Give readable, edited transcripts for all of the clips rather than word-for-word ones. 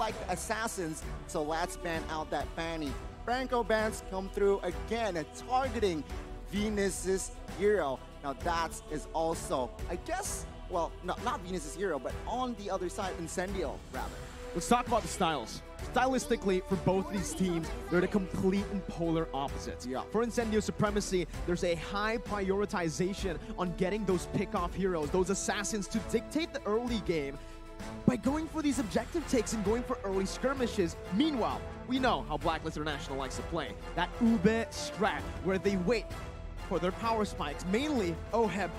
like assassins, so let's ban out that Fanny. Franco bans come through again, targeting Venus's hero. Now that is also, I guess, well, not Venus's hero, but on the other side, Incendio, rather. Let's talk about the styles. Stylistically, for both these teams, they're the complete and polar opposites. Yeah. For Incendio Supremacy, there's a high prioritization on getting those pick-off heroes, those assassins, to dictate the early game by going for these objective takes and going for early skirmishes. Meanwhile, we know how Blacklist International likes to play. That Ube strat, where they wait for their power spikes, mainly Oheb,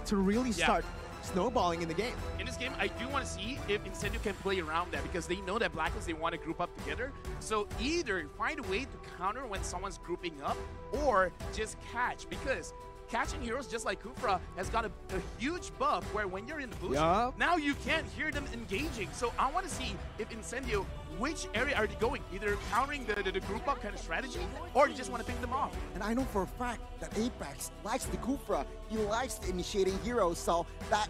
to really start snowballing in the game. In this game, I do want to see if Incendio can play around that, because they know that Blacklist, they want to group up together. So either find a way to counter when someone's grouping up, or just catch, because catching heroes just like Kufra has got a huge buff where when you're in the boost, now you can't hear them engaging. So I want to see if Incendio, which area are they going? Either countering the group up kind of strategy, or you just want to pick them off. And I know for a fact that Apex likes the Kufra. He likes the initiating hero, so that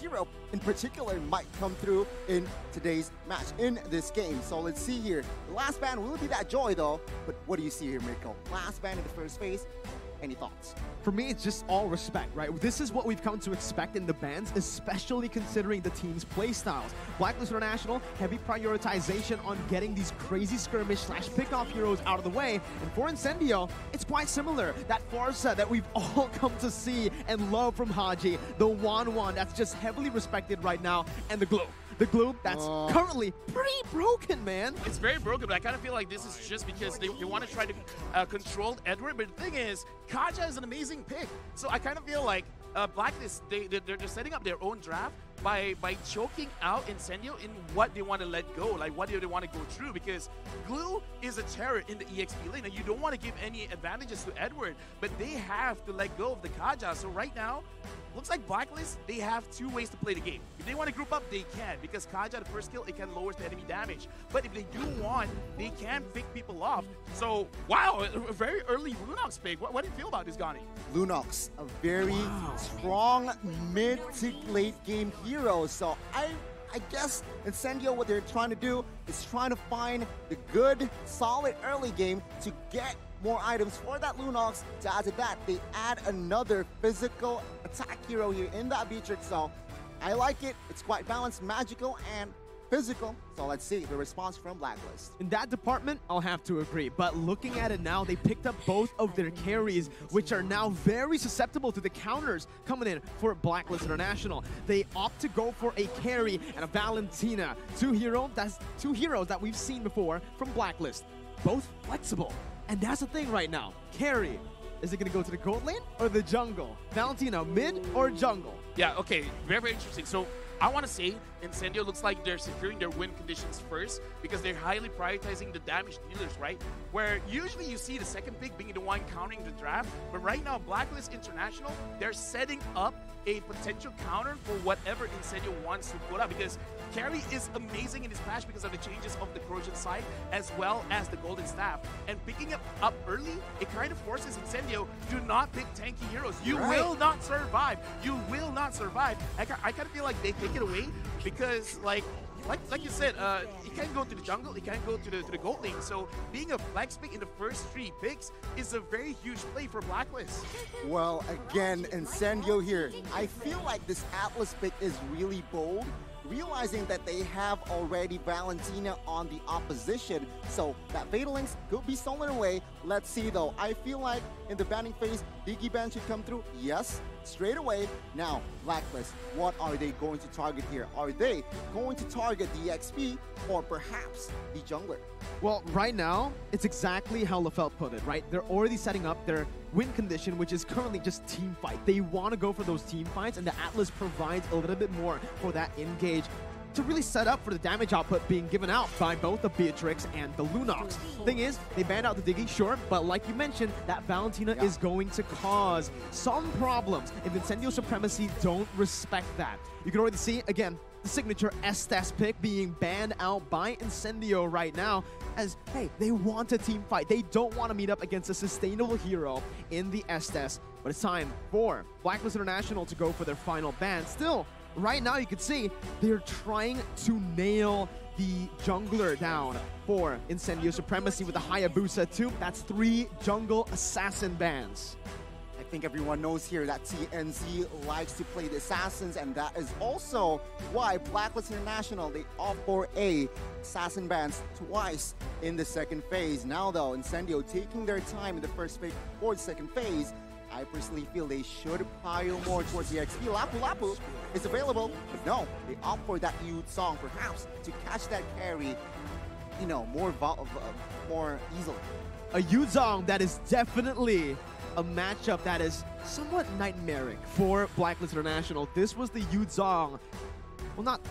hero in particular might come through in today's match, in this game. So let's see here. The last ban will be that Joy though, but what do you see here, Mirko? Last ban in the first phase. Any thoughts? For me, it's just all respect, right? This is what we've come to expect in the bans, especially considering the team's playstyles. Blacklist International, heavy prioritization on getting these crazy skirmish / pick-off heroes out of the way. And for Incendio, it's quite similar. That Farsa that we've all come to see and love from Haji, the 1-1 that's just heavily respected right now, and the Glue. The Glue that's currently pretty broken, man. It's very broken, but I kind of feel like this is just because they want to try to control Edward. But the thing is, Kaja is an amazing pick. So I kind of feel like Blacklist, they're just setting up their own draft by choking out Incendio in what they want to let go, like what do they want to go through, because Glue is a terror in the EXP lane, and you don't want to give any advantages to Edward, but they have to let go of the Kaja. So right now, looks like Blacklist, they have two ways to play the game. If they want to group up, they can, because Kaja, the first kill, it can lower the enemy damage. But if they do want, they can pick people off. So, wow, a very early Lunox pick. What do you feel about this, Gani? Lunox, a very strong mid to late game hero. So I guess Incendio, what they're trying to do is trying to find the good, solid early game to get more items for that Lunox. To add to that, they add another physical attack hero here in that Beatrix. So I like it. It's quite balanced, magical, and physical. So let's see the response from Blacklist. In that department, I'll have to agree. But looking at it now, they picked up both of their carries, which are now very susceptible to the counters coming in for Blacklist International. They opt to go for a carry and a Valentina. Two heroes that we've seen before from Blacklist. Both flexible. And that's the thing right now. Carry. Is it going to go to the gold lane or the jungle? Valentina, mid or jungle? Yeah, okay. Very, very interesting. So I want to say Incendio looks like they're securing their win conditions first, because they're highly prioritizing the damage dealers, right? Where usually you see the second pick being the one countering the draft, but right now Blacklist International, they're setting up a potential counter for whatever Incendio wants to put up, because Carry is amazing in this patch because of the changes of the corrosion side as well as the golden staff. And picking it up early, it kind of forces Incendio to not pick tanky heroes. You will not survive. You will not survive. I kind of feel like they take it away because, like you said, it can't go to the jungle, it can't go to the gold lane. So being a flex pick in the first 3 picks is a very huge play for Blacklist. Well, again, Incendio here. I feel like this Atlas pick is really bold, realizing that they have already Valentina on the opposition. So that Fatal Links could be stolen away. Let's see though. I feel like in the banning phase, Diggy ban should come through. Yes, straight away. Now, Blacklist, what are they going to target here? Are they going to target the XP or perhaps the jungler? Well, right now, it's exactly how LaFelt put it, right? They're already setting up their win condition, which is currently just team fight. They want to go for those team fights, and the Atlas provides a little bit more for that engage to really set up for the damage output being given out by both the Beatrix and the Lunox. Thing is, they banned out the Diggy, sure, but like you mentioned, that Valentina is going to cause some problems if Incendio Supremacy don't respect that. You can already see, again, the signature Estes pick being banned out by Incendio right now, as, hey, they want a team fight. They don't want to meet up against a sustainable hero in the Estes, but it's time for Blacklist International to go for their final ban. Still, right now you can see they're trying to nail the jungler down for Incendio Supremacy with the Hayabusa too. That's 3 jungle assassin bans. I think everyone knows here that TNZ likes to play the assassins, and that is also why Blacklist International, they opt for assassin bans twice in the second phase. Now though, Incendio taking their time in the first phase or the second phase, I personally feel they should pile more towards the XP. Lapu Lapu is available, but no, they opt for that Youth Song perhaps to catch that carry, you know, more easily. A Yuzong that is definitely a matchup that is somewhat nightmaric for Blacklist International. This was the Yuzong, well, not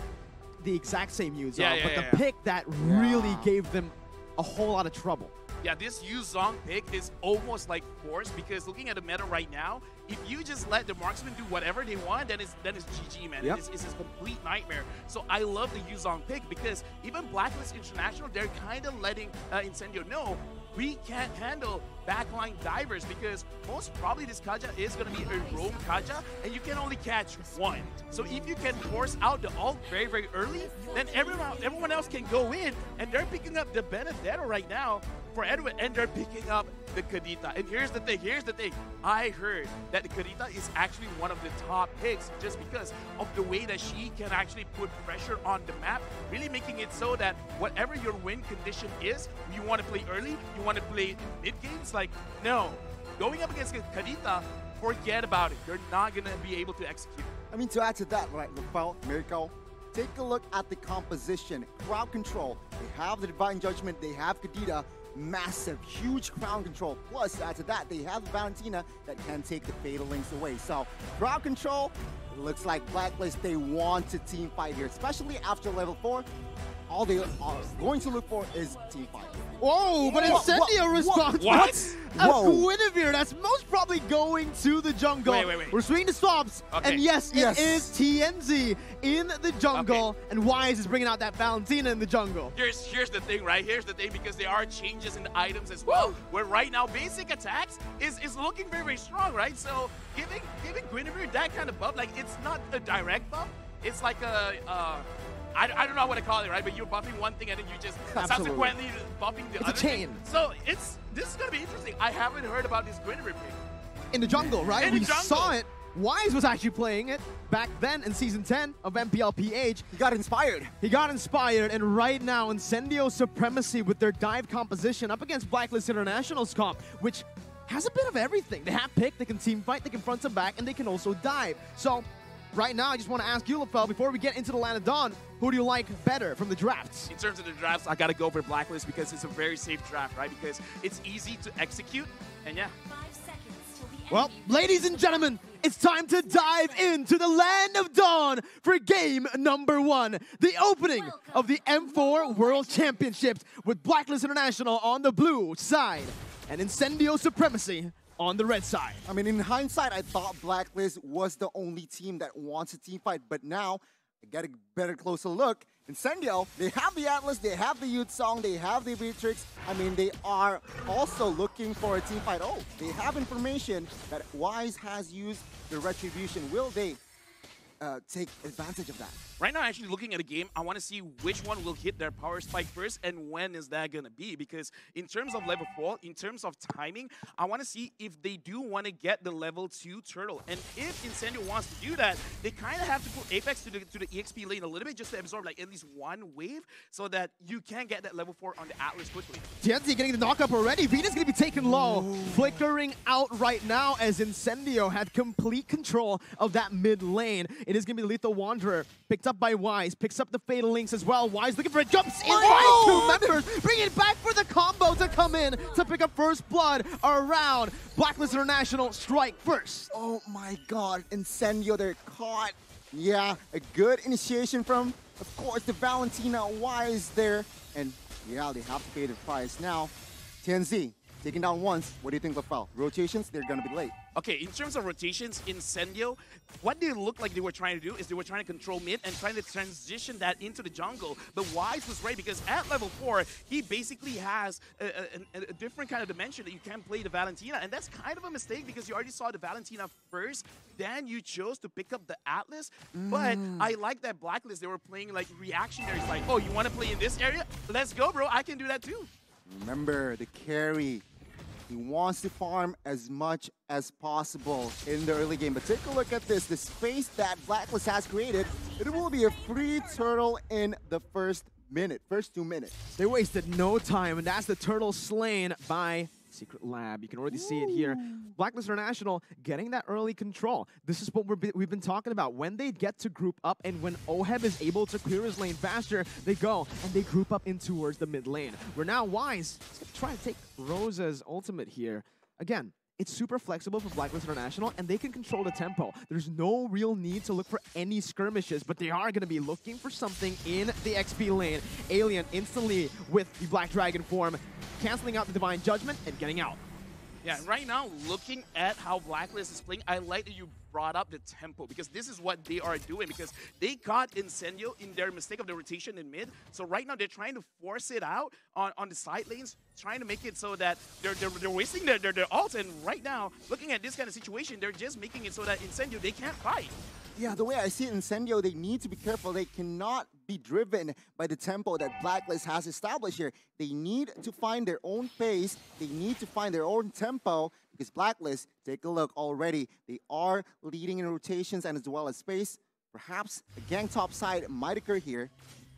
the exact same Yuzong, but the pick that really gave them a whole lot of trouble. Yeah, this Yu Zong pick is almost like forced, because looking at the meta right now, if you just let the marksman do whatever they want, then it's GG, man. Yep. It's a complete nightmare. So I love the Yu Zong pick, because even Blacklist International, they're kind of letting Incendio know we can't handle backline divers, because most probably this Kaja is going to be a roam Kaja, and you can only catch one. So if you can force out the ult very, very early, then everyone else can go in, and they're picking up the Benedetto right now for Edwin, and they're picking up the Kadita. And here's the thing, I heard that the Kadita is actually one of the top picks just because of the way that she can actually put pressure on the map, really making it so that whatever your win condition is, you want to play early, you want to play mid games, like, no. Going up against Kadita, forget about it. You're not going to be able to execute. I mean, to add to that, right, Rafael, Miracle, take a look at the composition. Crowd control, they have the Divine Judgment, they have Kadita, massive, huge crowd control. Plus, add to that, they have Valentina that can take the Fatal Links away. So, crowd control, it looks like Blacklist, they want to team fight here, especially after level 4. All they are going to look for is team fight. Whoa, but Incendio responds. What? A Guinevere that's most probably going to the jungle. Wait. We're swinging the stops, and yes, it is TNZ in the jungle, and Wise is bringing out that Valentina in the jungle. Here's the thing, right? Here's the thing, because there are changes in the items as well, where right now basic attacks is looking very, very strong, right? So giving Guinevere that kind of buff, like, it's not a direct buff. It's like a I don't know what to call it, right? But you're buffing one thing and then you just subsequently buffing the other chain. thing. So this is going to be interesting. I haven't heard about this Guinevere pick. In the jungle, right? We saw it. Wise was actually playing it back then in Season 10 of MPLPH. He got inspired. And right now, Incendio Supremacy with their dive composition up against Blacklist International's comp, which has a bit of everything. They have pick, they can team fight, they can front and back, and they can also dive. So right now, I just want to ask you, Lafel, before we get into the Land of Dawn, who do you like better from the drafts? In terms of the drafts, I got to go for Blacklist because it's a very safe draft, right? Because it's easy to execute, and yeah. 5 seconds till the end. Well, ladies and gentlemen, it's time to dive into the Land of Dawn for game number 1, the opening of the M4 World Championships with Blacklist International on the blue side and Incendio Supremacy on the red side. I mean, in hindsight, I thought Blacklist was the only team that wants a team fight, but now I get a better closer look. Incendio, they have the Atlas, they have the Youth Song, they have the Beatrix. I mean, they are also looking for a team fight. Oh, they have information that Wise has used the Retribution. Will they take advantage of that? Right now, actually looking at a game, I want to see which one will hit their power spike first and when is that going to be. Because in terms of level 4, in terms of timing, I want to see if they do want to get the level 2 turtle. And if Incendio wants to do that, they kind of have to put Apex to the EXP lane a little bit just to absorb like at least one wave so that you can get that level 4 on the Atlas quickly. TNZ getting the knock up already. Venus going to be taken low. Flickering out right now as Incendio had complete control of that mid lane. It is going to be the Lethal Wanderer. Picked up by Wise, picks up the Fatal Links as well. Wise looking for it, jumps in by 2 members, bring it back for the combo to come in to pick up first blood around Blacklist International strike first. Oh my god, Incendio, they're caught. Yeah, a good initiation from, of course, the Valentina Wise there. And yeah, they have to pay the price now. TNZ, taking down once. What do you think, LaFell? Rotations, they're going to be late. Okay, in terms of rotations, Incendio, what they looked like they were trying to do is they were trying to control mid and trying to transition that into the jungle. But Wise was right because at level 4, he basically has a different kind of dimension that you can't play the Valentina. And that's kind of a mistake because you already saw the Valentina first, then you chose to pick up the Atlas. But I like that Blacklist, they were playing like reactionaries, like, oh, you want to play in this area? Let's go, bro. I can do that too. Remember, the carry. He wants to farm as much as possible in the early game. But take a look at this. The space that Blacklist has created, it will be a free turtle in the first 2 minutes. They wasted no time, and that's the turtle slain by Secret Lab. You can already see it here. Blacklist International getting that early control. This is what we've been talking about. When they get to group up and when Oheb is able to clear his lane faster, they go and they group up in towards the mid lane. We're now Wise. He's going to try to take Rosa's ultimate here. Again, it's super flexible for Blacklist International, and they can control the tempo. There's no real need to look for any skirmishes, but they are going to be looking for something in the XP lane. Alien instantly with the Black Dragon form, canceling out the Divine Judgment and getting out. Yeah, right now, looking at how Blacklist is playing, I like that you brought up the tempo because this is what they are doing because they caught Incendio in their mistake of the rotation in mid. So right now, they're trying to force it out on the side lanes, trying to make it so that they're wasting their ult. And right now, looking at this kind of situation, they're just making it so that Incendio, they can't fight. Yeah, the way I see it, Incendio, they need to be careful. They cannot be driven by the tempo that Blacklist has established here. They need to find their own pace. They need to find their own tempo because Blacklist, take a look already. They are leading in rotations and as well as space. Perhaps a gang top side might occur here.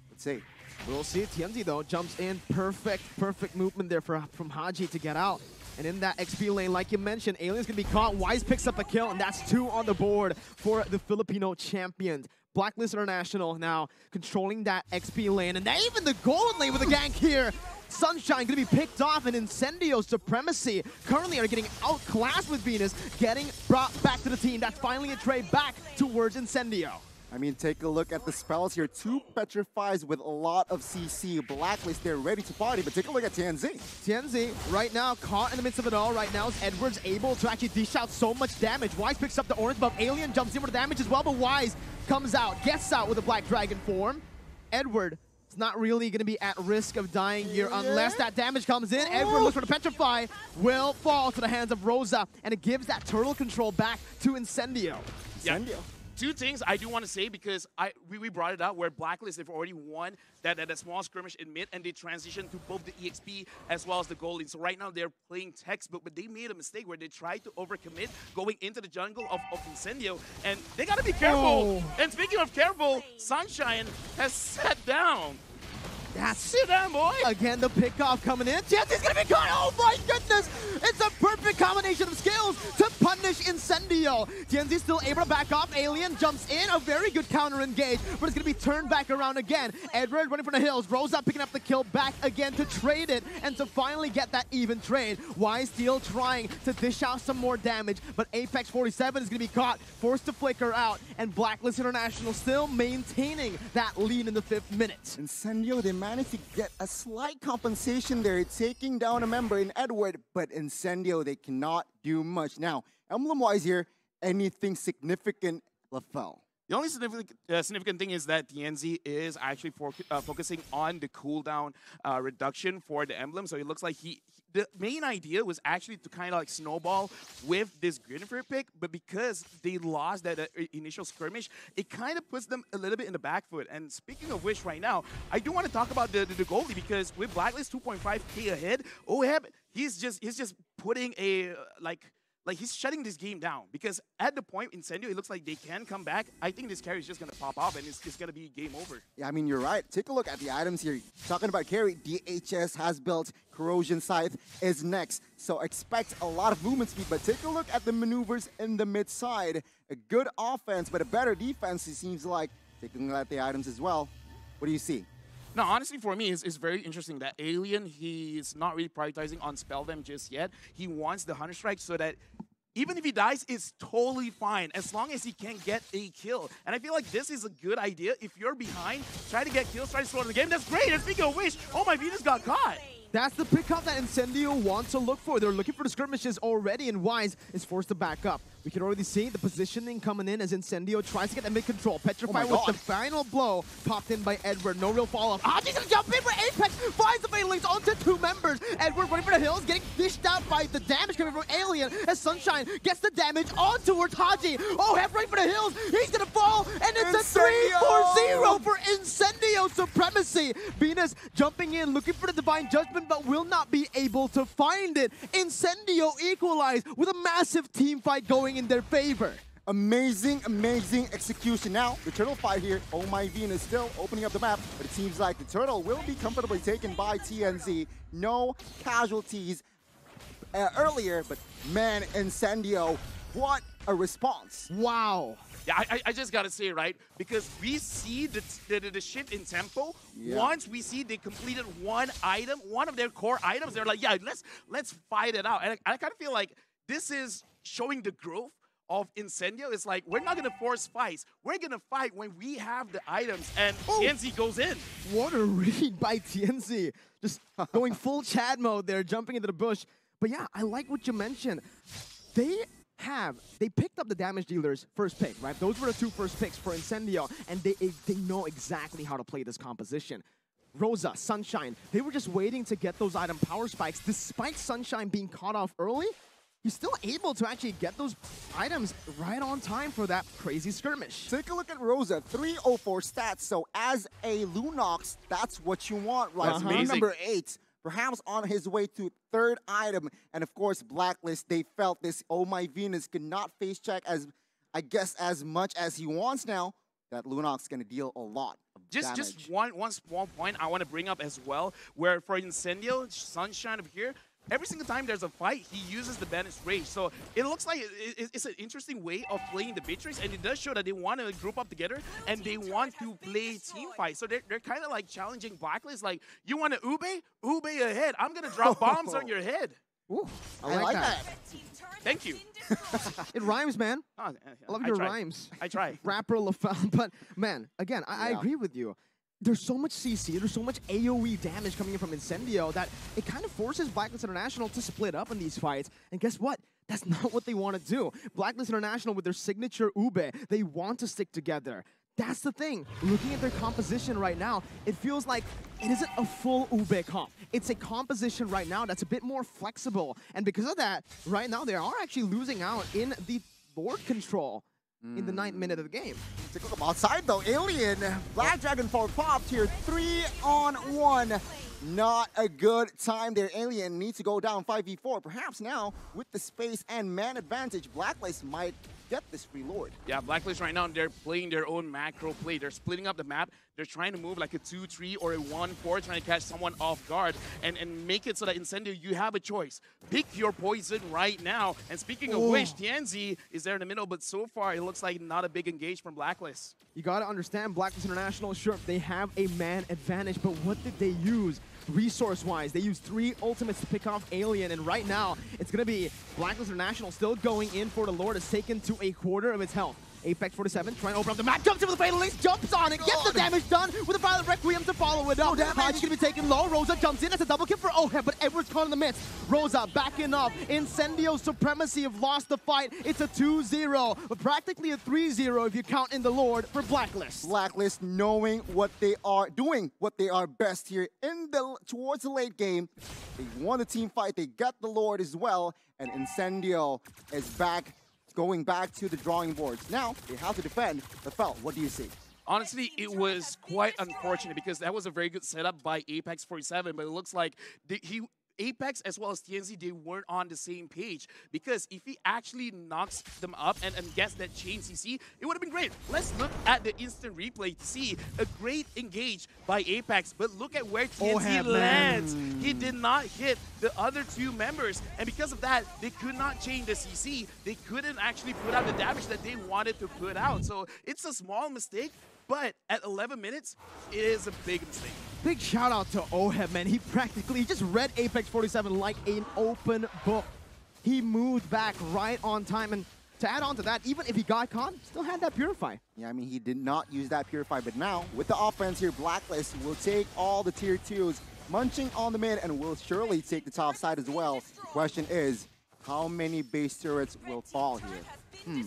Let's see. We'll see. TMZ, though, jumps in. Perfect movement there from Haji to get out. And in that XP lane, like you mentioned, Alien's going to be caught. Wise picks up a kill, and that's 2 on the board for the Filipino champions. Blacklist International now controlling that XP lane. And even the golden lane with a gank here. Sunshine going to be picked off, and Incendio Supremacy currently are getting outclassed with Venus, getting brought back to the team. That's finally a trade back towards Incendio. I mean, take a look at the spells here. 2 Petrifies with a lot of CC. Blacklist, they're ready to party, but take a look at TNZ. TNZ, right now, caught in the midst of it all. Right now, is Edwards able to actually dish out so much damage. Wise picks up the orange buff. Alien jumps in with the damage as well, but Wise comes out, gets out with a Black Dragon form. Edward is not really going to be at risk of dying here unless that damage comes in. Edward looks for the Petrify, will fall to the hands of Rosa, and it gives that turtle control back to Incendio. Incendio. 2 things I do want to say because we brought it up where Blacklist, they've already won that small skirmish in mid and they transitioned to both the EXP as well as the goalie. So right now they're playing textbook, but they made a mistake where they tried to overcommit going into the jungle of Incendio, and they got to be careful. And speaking of careful, Sunshine has sat down. Sit down, boy. Again, the pickoff coming in. Chancy's gonna be caught. Oh my goodness! It's a perfect combination of skills to punish Incendio. Tienzi's still able to back off. Alien jumps in. A very good counter engage, but it's gonna be turned back around again. Edward running from the hills. Rosa picking up the kill back again to trade it and to finally get that even trade. Wise still trying to dish out some more damage, but Apex 47 is gonna be caught, forced to flicker out, and Blacklist International still maintaining that lead in the 5th minute. Incendio, they managed to get a slight compensation there, taking down a member in Edward, but Incendio, they cannot do much. Now, emblem-wise here, anything significant, LaFell? The only significant thing is that TNZ is actually focusing on the cooldown reduction for the emblem. So it looks like the main idea was actually to kind of like snowball with this Greenfield pick, but because they lost that initial skirmish, it kind of puts them a little bit in the back foot. And speaking of which, right now, I do want to talk about the goalie because with Blacklist 2.5k ahead, Oheb, he's just putting a like he's shutting this game down because at the point Incendio, it looks like they can come back. I think this carry is just going to pop off and it's going to be game over. Yeah, I mean, you're right. Take a look at the items here. Talking about carry, DHS has built, Corrosion Scythe is next. So expect a lot of movement speed, but take a look at the maneuvers in the mid side. A good offense, but a better defense, it seems like. Taking a look at the items as well. What do you see? No, honestly, for me, it's very interesting that Alien, he's not really prioritizing on spell them just yet. He wants the Hunter Strike so that even if he dies, it's totally fine as long as he can get a kill. And I feel like this is a good idea. If you're behind, try to get kills, try to slow down the game. That's great. And speaking of which, oh, my Venus got caught. That's the pickup that Incendio wants to look for. They're looking for the skirmishes already, and Wise is forced to back up. We can already see the positioning coming in as Incendio tries to get the mid-control. Petrify with the final blow popped in by Edward. No real follow-up. He's going to jump in for Apex. Finds the Fatal Links onto 2 members. Edward running for the hills, getting fished out by the damage coming from Alien as Sunshine gets the damage on towards Haji. Oheb running for the hills. He's going to fall, and it's a 3-4-0 for Incendio Supremacy. Venus jumping in, looking for the Divine Judgment, but will not be able to find it. Incendio equalize with a massive team fight going in their favor. Amazing, amazing execution. Now, the turtle fight here. Oh My Venus still opening up the map, but it seems like the turtle will be comfortably taken by TNZ. No casualties earlier, but man, Incendio, what a response. Wow. Yeah, I just gotta say, right? Because we see the shift in tempo. Yeah. Once we see they completed one item, one of their core items, they're like, yeah, let's fight it out. And I kind of feel like this is showing the growth of Incendio. It's like, we're not gonna force fights. We're gonna fight when we have the items, and TNZ goes in. What a read by TNZ. Just going full Chad mode there, jumping into the bush. But yeah, I like what you mentioned. They picked up the damage dealers first pick, right? Those were the 2 first picks for Incendio, and they know exactly how to play this composition. Rosa, Sunshine, they were just waiting to get those item power spikes. Despite Sunshine being caught off early, he's still able to actually get those items right on time for that crazy skirmish. Take a look at Rosa, 304 stats. So as a Lunox, that's what you want, right? Number 8. Perhaps on his way to 3rd item. And of course, Blacklist, they felt this Oh My Venus could not face check as much as he wants now. That Lunox is going to deal a lot of damage. Just one small point I want to bring up as well, where for Incendio, Sunshine over here, every single time there's a fight, he uses the Banished Rage. So it looks like it's an interesting way of playing the Beatrix, and it does show that they want to group up together and they want to play team fight. So they're kind of like challenging Blacklist, like, you want to Ube? Ube ahead. I'm going to drop bombs on your head. Ooh, I like that. Thank you. It rhymes, man. I love your rhymes. I try. Rapper LaFell, but man, again, I agree with you. There's so much CC, there's so much AoE damage coming in from Incendio that it kind of forces Blacklist International to split up in these fights. And guess what? That's not what they want to do. Blacklist International, with their signature Ube, they want to stick together. That's the thing. Looking at their composition right now, it feels like it isn't a full Ube comp. It's a composition right now that's a bit more flexible. And because of that, right now they are actually losing out in the board control in the 9th minute of the game. Take a look outside though. Alien, Black Dragon Forward popped here. 3-on-1. Not a good time there. Alien needs to go down 5v4. Perhaps now, with the space and man advantage, Blacklist might get this free Lord. Yeah, Blacklist right now, they're playing their own macro play. They're splitting up the map. They're trying to move like a 2-3 or a 1-4, trying to catch someone off guard and make it so that Incendio, you have a choice. Pick your poison right now. And speaking of which, TNZ is there in the middle, but so far it looks like not a big engage from Blacklist. You gotta understand, Blacklist International, sure, they have a man advantage, but what did they use? Resource-wise, they used 3 ultimates to pick off Alien, and right now, it's gonna be Blacklist International still going in for the Lord. It's taken to a quarter of its health. Apex 47 trying to open up the map, jumps in with the Fatal Links, jumps on it, gets the damage done with a Violent Requiem to follow it up. Haji's gonna be taken low. Rosa jumps in. That's a double kill for Oheb, but Edward's caught in the midst. Rosa backing up. Incendio Supremacy have lost the fight. It's a 2-0, but practically a 3-0 if you count in the Lord for Blacklist. Blacklist knowing what they are doing, what they are best here towards the late game. They won the team fight. They got the Lord as well, and Incendio is back. Going back to the drawing boards. Now, they have to defend the Felt. What do you see? Honestly, it was quite unfortunate because that was a very good setup by Apex 47, but it looks like Apex as well as TNZ, they weren't on the same page, because if he actually knocks them up and gets that chain CC, it would have been great. Let's look at the instant replay to see a great engage by Apex, but look at where TNZ lands. He did not hit the other 2 members, and because of that, they could not chain the CC. They couldn't actually put out the damage that they wanted to put out. So it's a small mistake, but at 11 minutes, it is a big mistake. Big shout out to Oheb, man. He just read Apex 47 like an open book. He moved back right on time, and to add on to that, even if he got caught, still had that Purify. Yeah, I mean, he did not use that Purify, but now, with the offense here, Blacklist will take all the tier 2s munching on the mid and will surely take the top side as well. The question is, how many base turrets will fall here?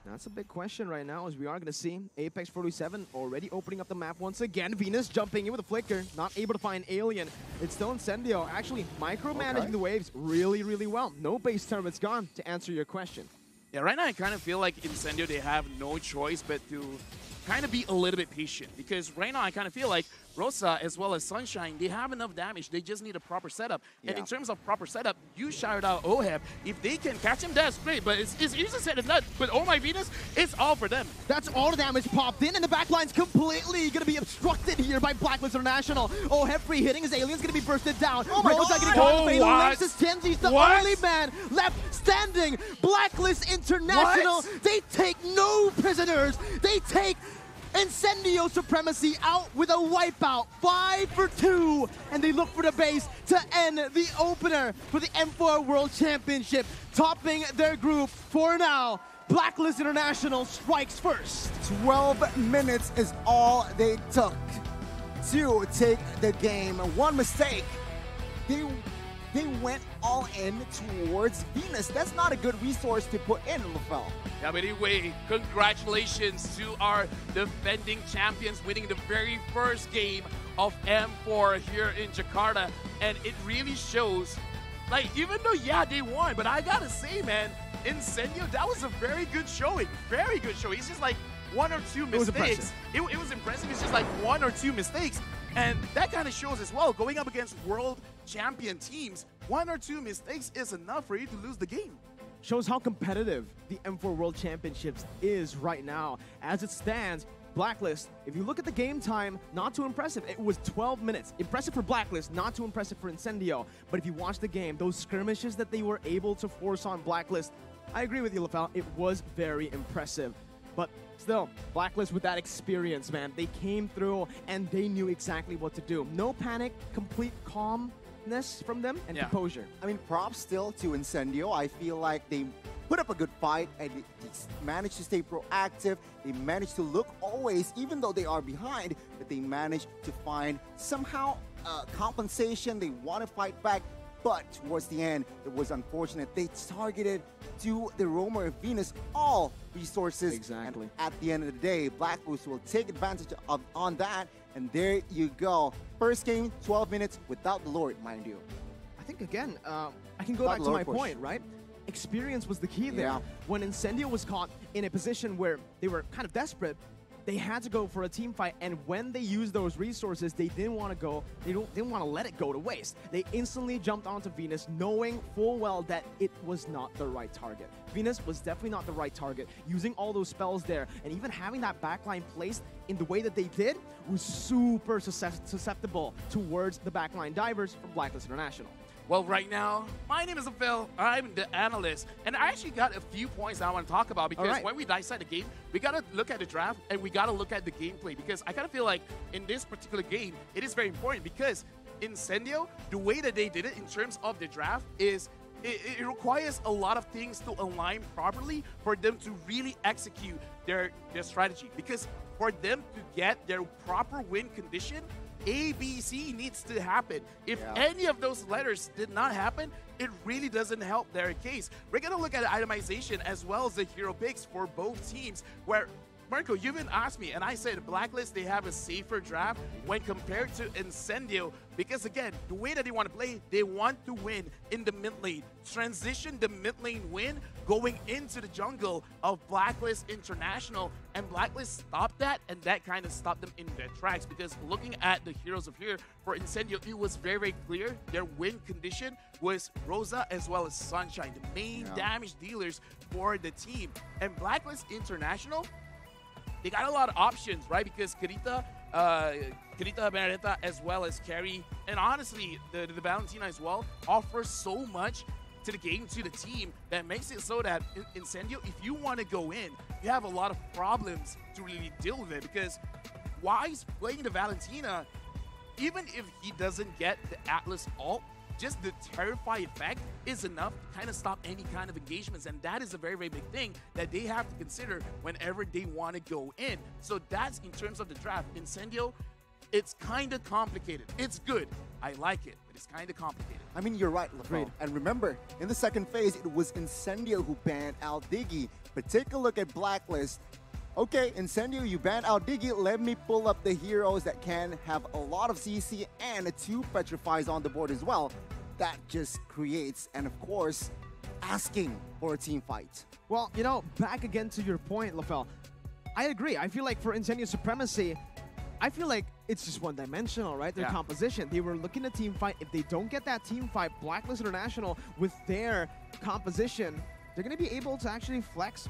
That's a big question right now, as we are going to see Apex 47 already opening up the map once again. Venus jumping in with a flicker, not able to find Alien. It's still Incendio, actually micromanaging the waves really, really well. No base turrets gone, to answer your question. Yeah, right now I kind of feel like Incendio, they have no choice but to kind of be a little bit patient, because right now I kind of feel like Rosa as well as Sunshine, they have enough damage. They just need a proper setup. And in terms of proper setup, you shouted out Oheb. If they can catch him, that's great. But it's easier said than done. But oh my Venus, it's all for them. That's all the damage popped in, and the backline's completely going to be obstructed here by Blacklist International. Oheb free hitting his Alien's going to be bursted down. Oh my God! Rosa getting caught in the fatal what? Nexus. Tenzi's the What? only man left standing. Blacklist International, they take no prisoners. They take Incendio Supremacy out with a wipeout, 5 for 2, and they look for the base to end the opener for the M4 World Championship, topping their group for now. Blacklist International strikes first. 12 minutes is all they took to take the game. One mistake, they went all in towards Venus. That's not a good resource to put in, LaFell. Yeah, but anyway, congratulations to our defending champions winning the very first game of M4 here in Jakarta. And it really shows, like, even though, yeah, they won, but I gotta say, man, Incendio, that was a very good showing. Very good showing. It's just like one or two mistakes. It was impressive. It's just like one or two mistakes. And that kind of shows as well, going up against world champion teams, one or two mistakes is enough for you to lose the game. Shows how competitive the M4 World Championships is right now. As it stands, Blacklist, if you look at the game time, not too impressive. It was 12 minutes. Impressive for Blacklist, not too impressive for Incendio. But if you watch the game, those skirmishes that they were able to force on Blacklist, I agree with you, LaFell, it was very impressive. But still, Blacklist with that experience, man, they came through and they knew exactly what to do. No panic, complete calmness from them, and composure. I mean, props still to Incendio. I feel like they put up a good fight and they managed to stay proactive. They managed to look always, even though they are behind, but they managed to find somehow compensation. They want to fight back. But towards the end, it was unfortunate. They targeted to the roamer of Venus all resources. Exactly. And at the end of the day, Blacklist will take advantage on that. And there you go. First game, 12 minutes without the Lord, mind you. I think, again, I can go back to my point, right? Experience was the key there. Yeah. When Incendio was caught in a position where they were kind of desperate, they had to go for a team fight, and when they used those resources, they didn't want to go, they didn't want to let it go to waste. They instantly jumped onto Venus, knowing full well that it was not the right target. Venus was definitely not the right target. Using all those spells there, and even having that backline placed in the way that they did, was super susceptible towards the backline divers from Blacklist International. Well, right now, my name is Phil. I'm the analyst. And I actually got a few points I want to talk about, because when we dissect the game, we got to look at the draft and we got to look at the gameplay, because I kind of feel like in this particular game, it is very important, because Incendio, the way that they did it in terms of the draft is it requires a lot of things to align properly for them to really execute their strategy. Because for them to get their proper win condition, ABC needs to happen. If any of those letters did not happen, it really doesn't help their case. We're going to look at itemization as well as the hero picks for both teams, where Marco, you even asked me, and I said Blacklist, they have a safer draft when compared to Incendio, because again, the way that they want to play, they want to win in the mid lane, transition the mid lane win going into the jungle of Blacklist International, and Blacklist stopped that, and that kind of stopped them in their tracks, because looking at the heroes of here, for Incendio, it was very, very clear their win condition was Rosa as well as Sunshine, the main damage dealers for the team. And Blacklist International, they got a lot of options, right? Because Carita, Benedetta, as well as Carrie, and honestly, the Valentina as well, offers so much to the game, to the team, that makes it so that Incendio, if you want to go in, you have a lot of problems to really deal with it. Because Wise playing the Valentina, even if he doesn't get the Atlas ult, just the Terrify effect is enough to kind of stop any kind of engagements. And that is a very, very big thing that they have to consider whenever they want to go in. So that's in terms of the draft. Incendio, it's kind of complicated. It's good. I like it, but it's kind of complicated. I mean, you're right, LaFell. Agreed. And remember, in the second phase, it was Incendio who banned out Diggy. But take a look at Blacklist. Okay, Incendio, you banned out Diggy. Let me pull up the heroes that can have a lot of CC and 2 Petrifies on the board as well. That just creates, and of course, asking for a team fight. Well, you know, back again to your point, LaFell. I agree. I feel like for Incendio Supremacy, I feel like it's just one-dimensional, right? Their composition. They were looking to team fight. If they don't get that team fight, Blacklist International, with their composition, they're going to be able to actually flex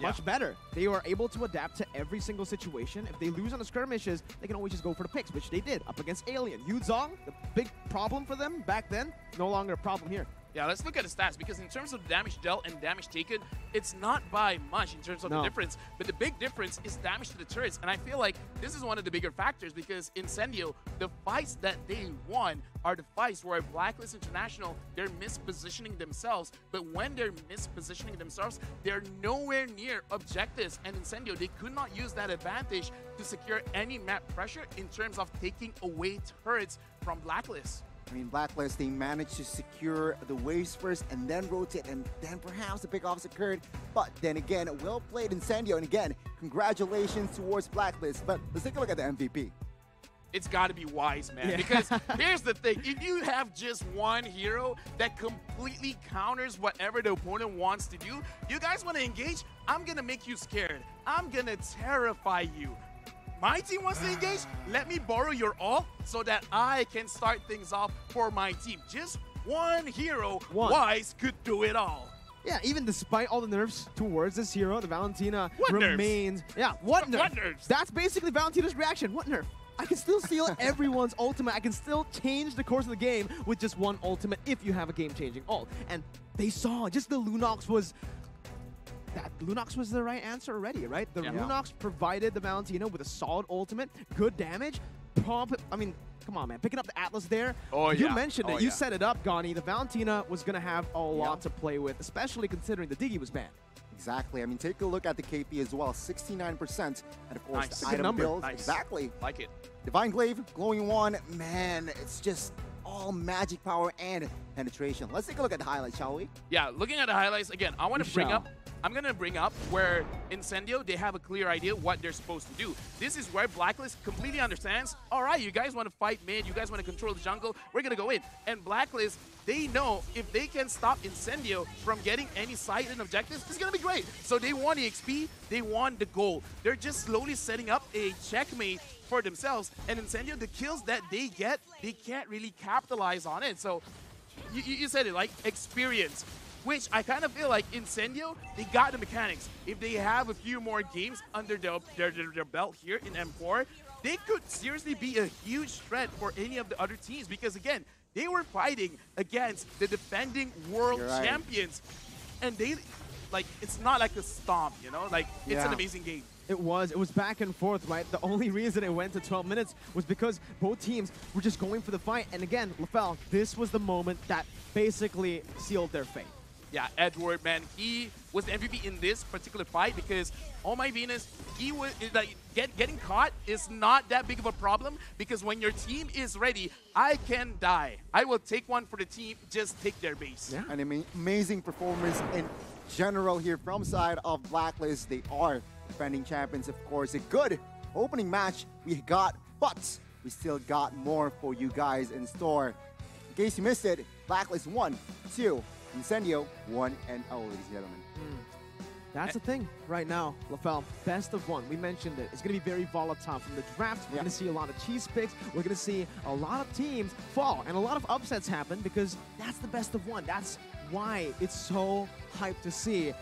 much better. They are able to adapt to every single situation. If they lose on the skirmishes, they can always just go for the picks, which they did up against Alien. Yuzong, the big problem for them back then, no longer a problem here. Yeah, let's look at the stats, because in terms of damage dealt and damage taken, it's not by much in terms of the difference, but the big difference is damage to the turrets, and I feel like this is one of the bigger factors, because Incendio, the fights that they won are the fights where Blacklist International, they're mispositioning themselves, but when they're mispositioning themselves, they're nowhere near objectives, and Incendio, they could not use that advantage to secure any map pressure in terms of taking away turrets from Blacklist. I mean, Blacklist, they managed to secure the waves first and then rotate, and then perhaps the pickoffs occurred. But then again, well played Incendio, and again, congratulations towards Blacklist. But let's take a look at the MVP. It's got to be Wise, man. Because here's the thing. If you have just one hero that completely counters whatever the opponent wants to do, you guys want to engage? I'm going to make you scared. I'm going to terrify you. My team wants to engage? Let me borrow your ult so that I can start things off for my team. Just one hero, Wise could do it all. Yeah, even despite all the nerfs towards this hero, the Valentina remains... Nerfs? Yeah, what nerf? What nerfs? That's basically Valentina's reaction. What nerf? I can still steal everyone's ultimate. I can still change the course of the game with just one ultimate if you have a game-changing ult. And they saw just the Lunox was... That Lunox was the right answer already, right? The Lunox provided the Valentina with a solid ultimate, good damage. I mean, come on, man. Picking up the Atlas there. Oh, you mentioned it. You set it up, Gani. The Valentina was going to have a lot to play with, especially considering the Diggy was banned. Exactly. I mean, take a look at the KP as well. 69%. And of course, Nice. the item builds. Nice. Exactly. Like it. Divine Glaive, Glowing Wand. Man, it's just all magic power and penetration. Let's take a look at the highlights, shall we? Yeah, looking at the highlights, again, I want to bring up... I'm going to bring up where Incendio, they have a clear idea what they're supposed to do. This is where Blacklist completely understands, all right, you guys want to fight mid, you guys want to control the jungle, we're going to go in. And Blacklist, they know if they can stop Incendio from getting any side and objectives, it's going to be great. So they want the XP, they want the gold. They're just slowly setting up a checkmate for themselves. And Incendio, the kills that they get, they can't really capitalize on it. So you said it, like experience. Which I kind of feel like Incendio, they got the mechanics. If they have a few more games under their belt here in M4, they could seriously be a huge threat for any of the other teams. Because again, they were fighting against the defending world champions. And they, like, it's not like a stomp, you know? Like, it's an amazing game. It was back and forth, right? The only reason it went to 12 minutes was because both teams were just going for the fight. And again, LaFell, this was the moment that basically sealed their fate. Yeah, Edward, man, he was the MVP in this particular fight because, oh my Venus, he was like getting caught is not that big of a problem because when your team is ready, I can die. I will take one for the team, just take their base. Yeah. An amazing performance in general here from side of Blacklist. They are defending champions, of course. A good opening match we got, but we still got more for you guys in store. In case you missed it, Blacklist 1, 2, Incendio 1-0, ladies and gentlemen. That's the thing right now, LaFell. Best of one. We mentioned it. It's going to be very volatile from the draft. We're going to see a lot of cheese picks. We're going to see a lot of teams fall and a lot of upsets happen because that's the best of one. That's why it's so hyped to see.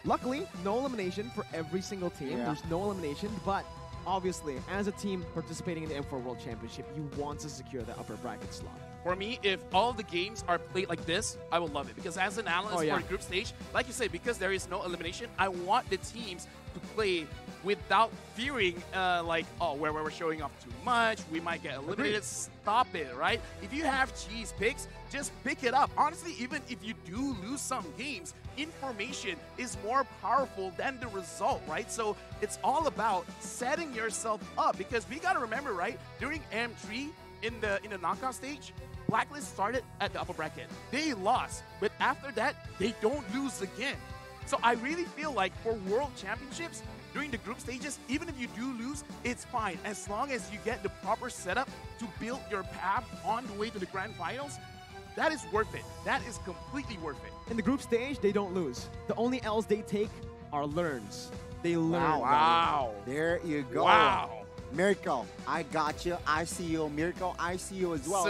Luckily, no elimination for every single team. There's no elimination, but obviously, as a team participating in the M4 World Championship, you want to secure the upper bracket slot. For me, if all the games are played like this, I will love it. Because as an analyst for the group stage, like you say, because there is no elimination, I want the teams to play without fearing, like, oh, where we're showing off too much, we might get eliminated. Stop it, right? If you have cheese picks, just pick it up. Honestly, even if you do lose some games, information is more powerful than the result, right? So it's all about setting yourself up because we got to remember, right? During M3, in the knockout stage, Blacklist started at the upper bracket. They lost, but after that, they don't lose again. So I really feel like for World Championships, during the group stages, even if you do lose, it's fine. As long as you get the proper setup to build your path on the way to the Grand Finals, that is worth it. That is completely worth it. In the group stage, they don't lose. The only L's they take are learns. They learn. Wow. There you go. Wow. Miracle, I got you. I see you. Miracle, I see you as well.